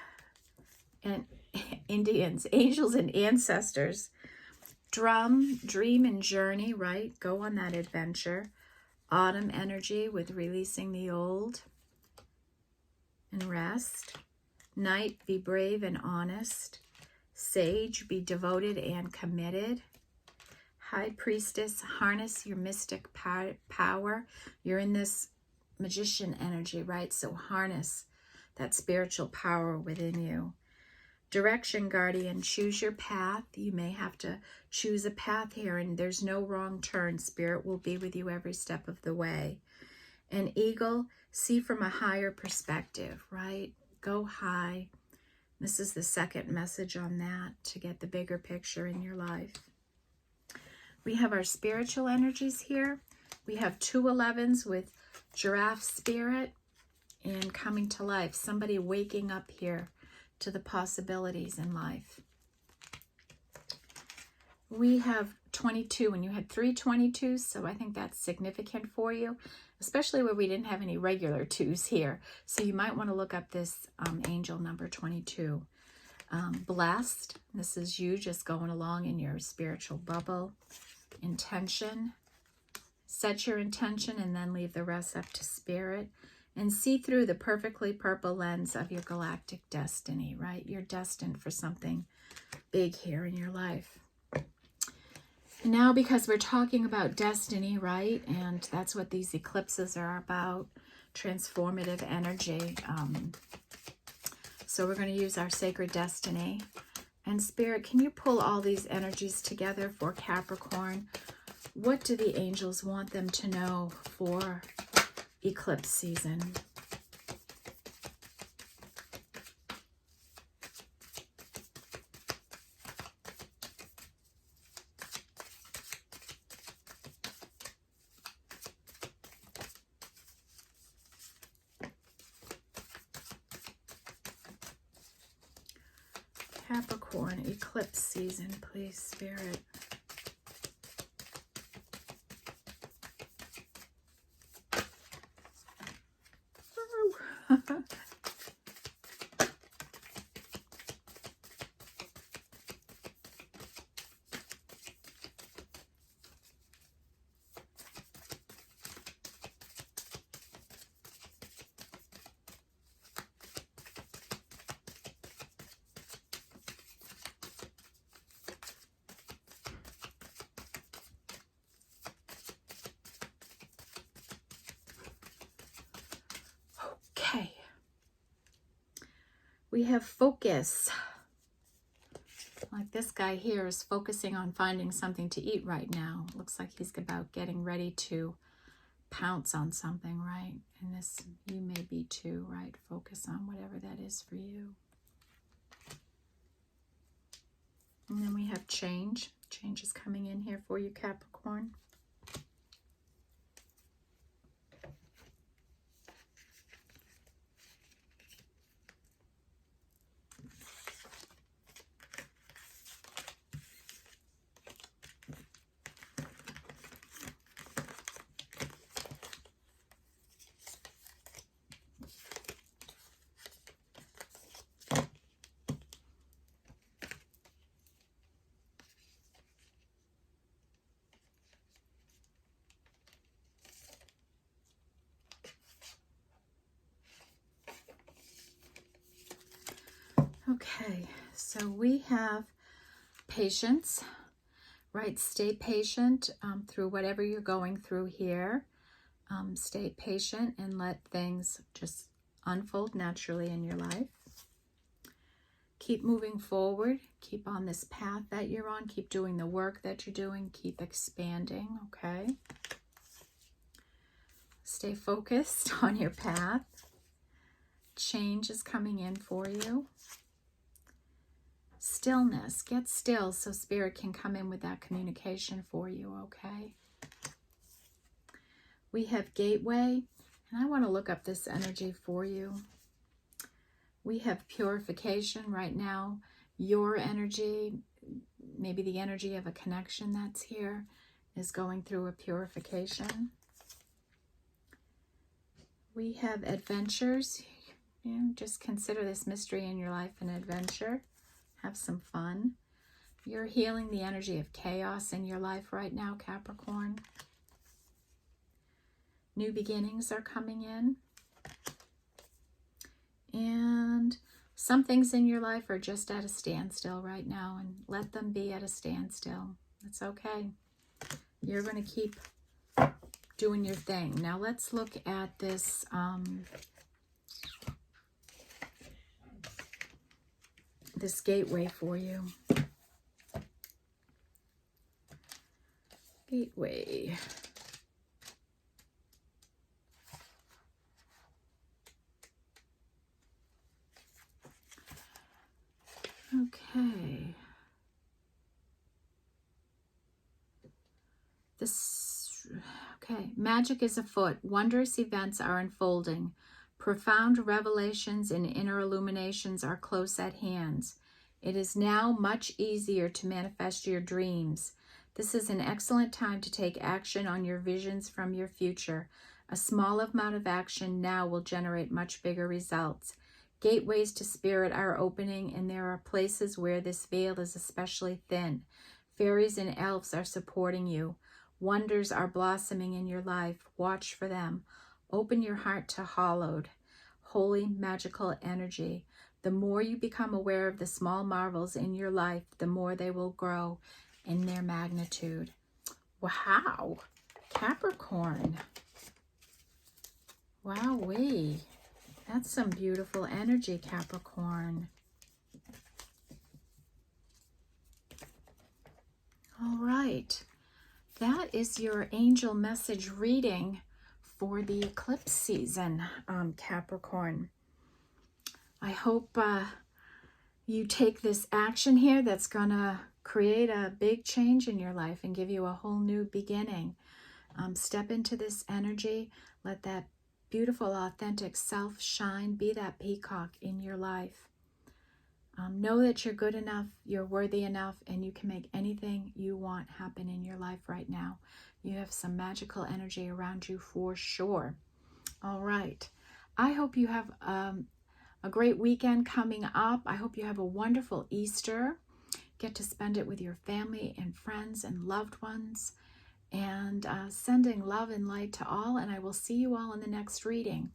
angels and ancestors. Drum, dream and journey, right? Go on that adventure. Autumn energy with releasing the old and rest. Night, be brave and honest. Sage, be devoted and committed. High Priestess, harness your mystic power. You're in this magician energy, right? So harness that spiritual power within you. Direction Guardian, choose your path. You may have to choose a path here, and there's no wrong turn. Spirit will be with you every step of the way. And Eagle, see from a higher perspective, right? Go high. This is the second message on that, to get the bigger picture in your life. We have our spiritual energies here. We have 2 11s with Giraffe Spirit and coming to life. Somebody waking up here to the possibilities in life. We have 22, and you had 3 22s, so I think that's significant for you, especially where we didn't have any regular 2s here. So you might want to look up this angel number 22. Blessed, this is you just going along in your spiritual bubble. Intention, set your intention and then leave the rest up to Spirit. And see through the perfectly purple lens of your galactic destiny, right? You're destined for something big here in your life. Now, because we're talking about destiny, right? And that's what these eclipses are about, transformative energy. So we're going to use our sacred destiny. And Spirit, can you pull all these energies together for Capricorn? What do the angels want them to know for eclipse season? Capricorn, eclipse season, please, Spirit. Okay. We have focus. Like this guy here is focusing on finding something to eat right now. Looks like he's about getting ready to pounce on something, right? And this, you may be too, right? Focus on whatever that is for you. And then we have change. Change is coming in here for you, Capricorn. Okay, so we have patience, right? Stay patient through whatever you're going through here. Stay patient and let things just unfold naturally in your life. Keep moving forward. Keep on this path that you're on. Keep doing the work that you're doing. Keep expanding, okay? Stay focused on your path. Change is coming in for you. Stillness. Get still so Spirit can come in with that communication for you, okay? We have gateway, and I want to look up this energy for you. We have purification right now. Your energy, maybe the energy of a connection that's here, is going through a purification. We have adventures. Just consider this mystery in your life an adventure. Have some fun. You're healing the energy of chaos in your life right now, Capricorn. New beginnings are coming in. And some things in your life are just at a standstill right now, and let them be at a standstill. It's okay. You're going to keep doing your thing. Now let's look at this this gateway for you. Gateway. Okay. Magic is afoot. Wondrous events are unfolding. Profound revelations and inner illuminations are close at hand. It is now much easier to manifest your dreams. This is an excellent time to take action on your visions from your future. A small amount of action now will generate much bigger results. Gateways to spirit are opening, and there are places where this veil is especially thin. Fairies and elves are supporting you. Wonders are blossoming in your life. Watch for them. Open your heart to hollowed, holy, magical energy. The more you become aware of the small marvels in your life, the more they will grow in their magnitude. Wow, Capricorn. Wowee. That's some beautiful energy, Capricorn. All right. That is your angel message reading for the eclipse season, Capricorn. I hope you take this action here that's going to create a big change in your life and give you a whole new beginning. Step into this energy. Let that beautiful, authentic self shine. Be that peacock in your life. Know that you're good enough, you're worthy enough, and you can make anything you want happen in your life right now. You have some magical energy around you for sure. All right. I hope you have a great weekend coming up. I hope you have a wonderful Easter. Get to spend it with your family and friends and loved ones. And sending love and light to all. And I will see you all in the next reading.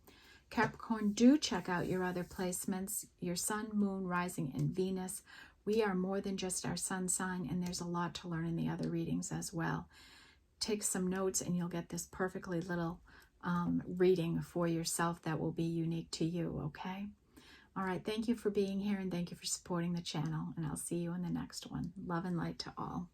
Capricorn, do check out your other placements, your sun, moon, rising, and Venus. We are more than just our sun sign, and there's a lot to learn in the other readings as well. Take some notes, and you'll get this perfectly little reading for yourself that will be unique to you, okay? All right, thank you for being here, and thank you for supporting the channel, and I'll see you in the next one. Love and light to all.